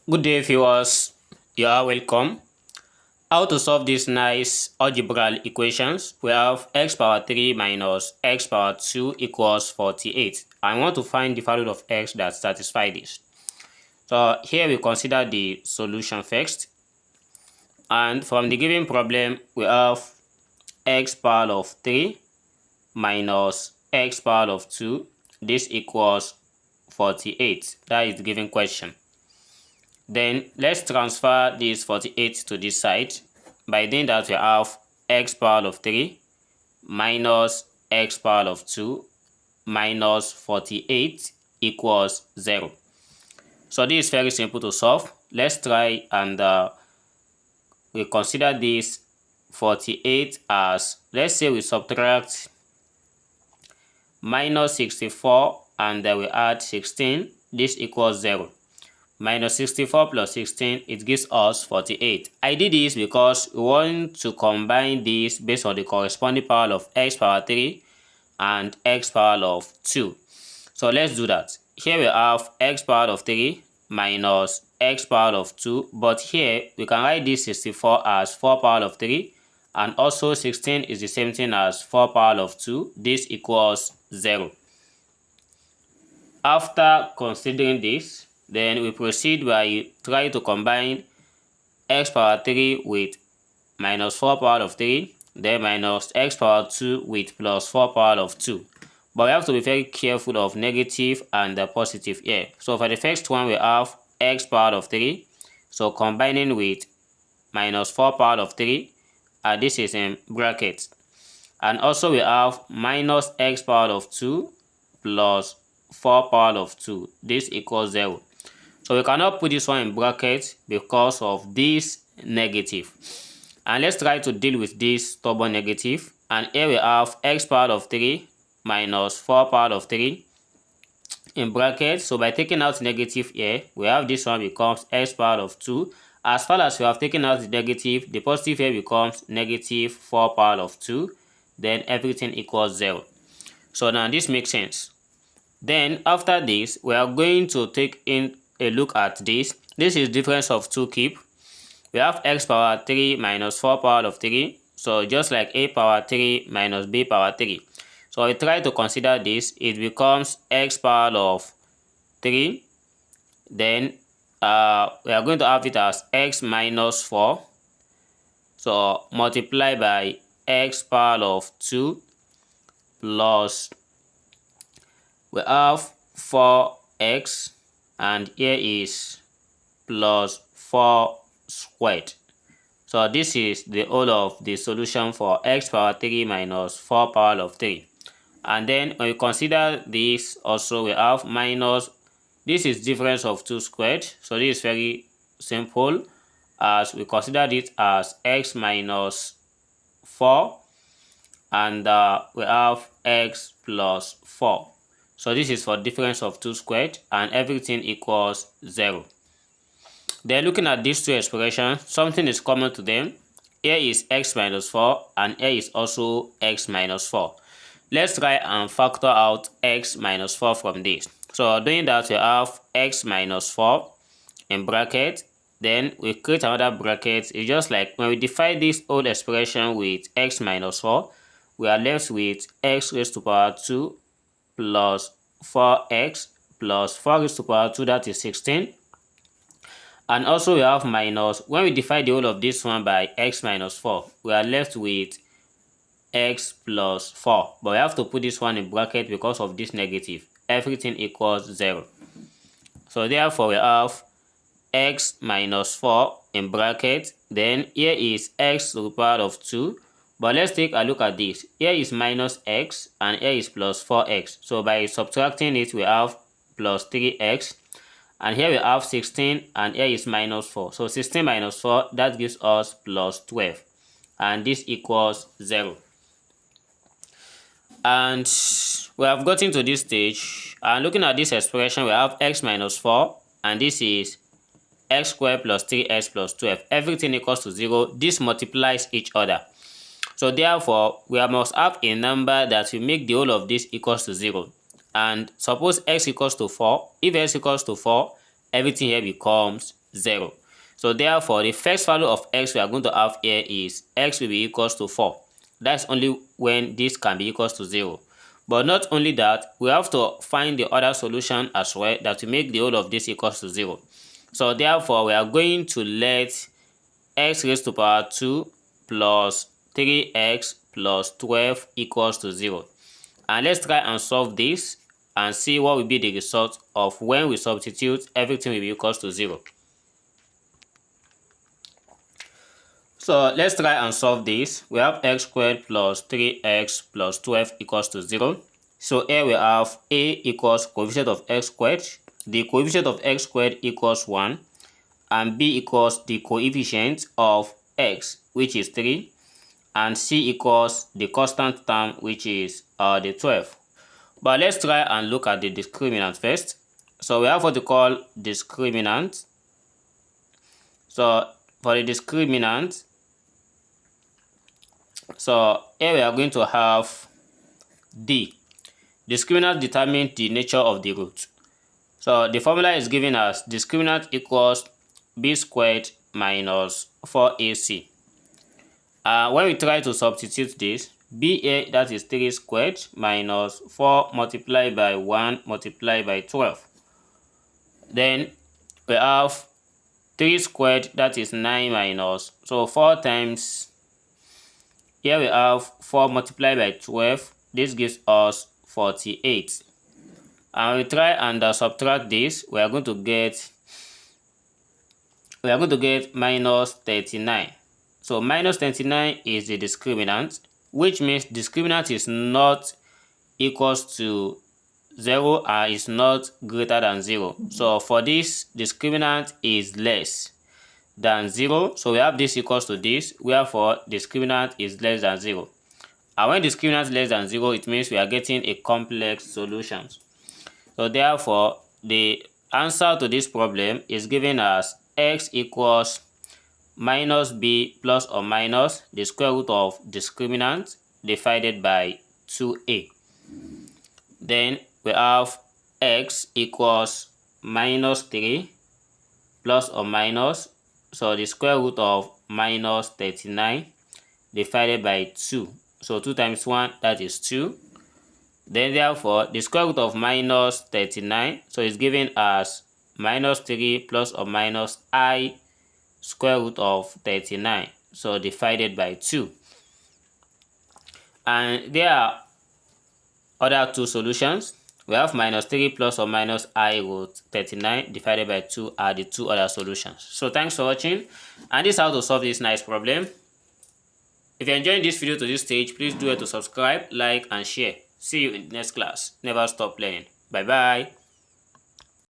Good day, viewers. You are welcome. How to solve these nice algebra equations? We have x power 3 minus x power 2 equals 48. I want to find the value of x that satisfies this. So here we consider the solution first. And from the given problem, we have x power of 3 minus x power of 2. This equals 48. That is the given question. Then let's transfer this 48 to this side. By doing that, we have x power of 3 minus x power of 2 minus 48 equals 0. So this is very simple to solve. Let's try and we consider this 48 as, let's say we subtract minus 64 and then we add 16. This equals 0. Minus 64 plus 16, it gives us 48. I did this because we want to combine this based on the corresponding power of x power 3 and x power of 2. So let's do that. Here we have x power of 3 minus x power of 2, but here we can write this 64 as 4 power of 3, and also 16 is the same thing as 4 power of 2. This equals 0. After considering this, then we proceed by trying to combine x power 3 with minus 4 power of 3, then minus x power 2 with plus 4 power of 2. But we have to be very careful of negative and the positive here. So for the first one, we have x power of 3. So combining with minus 4 power of 3, and this is in brackets. And also we have minus x power of 2 plus 4 power of 2. This equals 0. So we cannot put this one in brackets because of this negative. And let's try to deal with this stubborn negative. And here we have x power of 3 minus 4 power of 3 in brackets. So by taking out negative here, we have this one becomes x power of 2. As far as we have taken out the negative, the positive here becomes negative 4 power of 2. Then everything equals 0. So now this makes sense. Then after this, we are going to take in a look at this. This is difference of 2 cube. We have x power 3 minus 4 power of 3. So just like a power 3 minus b power 3. So we try to consider this. It becomes x power of 3. Then we are going to have it as x minus 4. So multiply by x power of 2 plus we have 4x, and here is plus 4 squared. So this is the whole of the solution for x power 3 minus 4 power of 3. And then when we consider this also, we have minus, this is difference of 2 squared. So this is very simple, as we consider it as x minus 4, and we have x plus 4. So this is for difference of 2 squared, and everything equals 0. Then looking at these two expressions, something is common to them. Here is x minus 4, and here is also x minus 4. Let's try and factor out x minus 4 from this. So doing that, we have x minus 4 in bracket. Then we create another bracket. It's just like when we divide this whole expression with x minus 4, we are left with x raised to power 2 plus 4x plus 4 raised to power 2, that is 16. And also we have minus, when we divide the whole of this one by x minus 4, we are left with x plus 4. But we have to put this one in bracket because of this negative. Everything equals 0. So therefore we have x minus 4 in bracket. Then here is x to the power of 2. But let's take a look at this. Here is minus x and here is plus 4x. So by subtracting it, we have plus 3x. And here we have 16 and here is minus 4. So 16 minus 4, that gives us plus 12. And this equals 0. And we have gotten to this stage. And looking at this expression, we have x minus 4. And this is x squared plus 3x plus 12. Everything equals to 0. This multiplies each other. So therefore, we must have a number that will make the whole of this equals to 0. And suppose x equals to 4. If x equals to 4, everything here becomes 0. So therefore, the first value of x we are going to have here is x will be equals to 4. That's only when this can be equals to 0. But not only that, we have to find the other solution as well that will make the whole of this equals to 0. So therefore, we are going to let x raised to power 2 plus 3x plus 12 equals to 0. And let's try and solve this and see what will be the result of when we substitute everything will be equals to 0. So let's try and solve this. We have x squared plus 3x plus 12 equals to 0. So here we have a equals coefficient of x squared. The coefficient of x squared equals 1. And b equals the coefficient of x, which is 3. And c equals the constant term, which is the 12. But let's try and look at the discriminant first. So we have what we call discriminant. So for the discriminant, so here we are going to have d. Discriminant determines the nature of the root. So the formula is given as discriminant equals b squared minus 4ac. When we try to substitute this, b here, that is 3 squared minus 4 multiplied by 1 multiplied by 12. Then we have 3 squared, that is 9 minus, so 4 times, here we have 4 multiplied by 12, this gives us 48. And we try and subtract this, we are going to get minus 39. So minus 39 is the discriminant, which means discriminant is not equals to 0 and is not greater than 0. So for this, discriminant is less than 0. So we have this equals to this, wherefore discriminant is less than 0. And when discriminant is less than 0, it means we are getting a complex solution. So therefore, the answer to this problem is given as x equals minus b plus or minus the square root of discriminant divided by 2a. Then we have x equals minus 3 plus or minus, so the square root of minus 39 divided by 2. So 2 times 1, that is 2. Then therefore, the square root of minus 39, so it's given as minus 3 plus or minus I square root of 39, so divided by 2. And there are other two solutions. We have minus 3 plus or minus I root 39 divided by 2 are the two other solutions. So thanks for watching, and this is how to solve this nice problem. If you're enjoying this video to this stage, please do it to subscribe, like, and share. See you in the next class. Never stop learning. Bye bye.